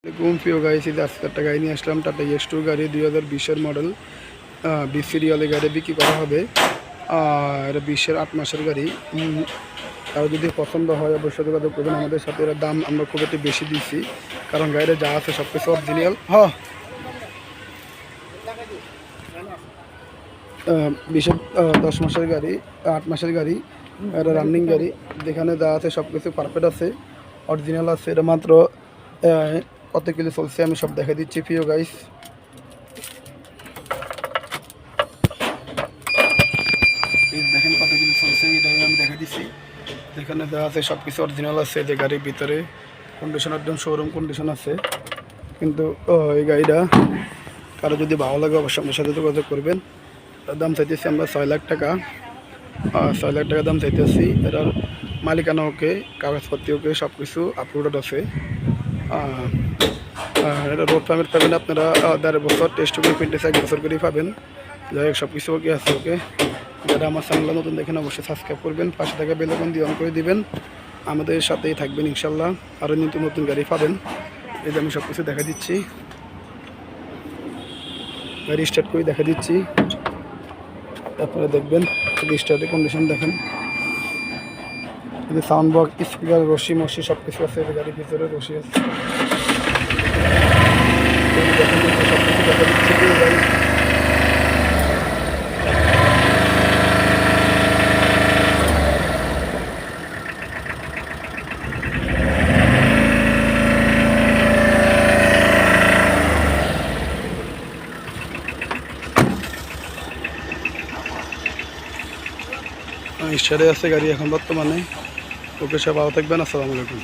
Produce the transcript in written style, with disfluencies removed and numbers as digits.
প্রিয় গাইস, আজকে একটা গাড়ি নিয়ে আসলাম। টাটা এক্স2 গাড়ি 2020-এর মডেল, 20 সিরিয়ালে গাড়ি বিক্রি করা হবে। এটা 20-এর 8 মাসের গাড়ি। আর যদি পছন্দ হয় অবশ্যই যোগাযোগ করবেন আমাদের সাথে। এর দাম আমরা খুব একটু বেশি দিচ্ছি, কারণ গাড়িটা যা আছে সব কিছু অরিজিনাল। 20-এর 10 মাসের গাড়ি, 8 মাসের গাড়ি। এটা রানিং গাড়ি, যেখানে যা আছে সব কিছু পারফেক্ট আছে, অরিজিনাল আছে। এটা মাত্র কত কিলো চলছে আমি সব দেখা দিচ্ছি প্রিয় গাইস। দেখেন কত কিলো চলছে, এটাই আমি দেখা দিচ্ছি। যেখানে যা আছে সব কিছু অরিজিনাল আছে। যে গাড়ির ভিতরে কন্ডিশন একদম শোরুম কন্ডিশন আছে। কিন্তু এই গাড়িটা কারো যদি ভালো লাগে অবশ্যই আমার সাথে যোগাযোগ করবেন। দাম চাইতেছি আমরা 6 লাখ টাকা। 6 লাখ টাকা দাম চাইতেছি। এটার মালিকানা ওকে, কাগজপত্র ওকে, সব কিছু আপলোডেড আছে। এটা রোড পারমিট পাবেন আপনারা 1.5 বছর, টেস্ট করে ফিটনেস 1 বছর করেই পাবেন। যাই হোক সব কিছু ওকে আছে ওকে। যারা আমার চ্যানেল নতুন দেখেন অবশ্যই সাবস্ক্রাইব করবেন, পাশে থাকা বেল আইকন দিয়ে অন করে দিবেন। আমাদের সাথেই থাকবেন ইনশাল্লাহ। আরও নতুন নতুন গাড়ি পাবেন। এই যে আমি সব কিছু দেখা দিচ্ছি, গাড়ি স্টার্ট করে দেখা দিচ্ছি, আপনারা দেখবেন। স্টার্টের কন্ডিশন দেখেন, সাউন্ড বক্স, স্পিকার, রশি মশি সব কিছু আছে। গাড়ির ভিতরে রশি আছে, সব কিছু দেখা দিচ্ছে। গাড়ি স্টার্টে আছে গাড়ি এখন বর্তমানে। ওকে, সব ভালো থাকবেন। আসসালামু আলাইকুম।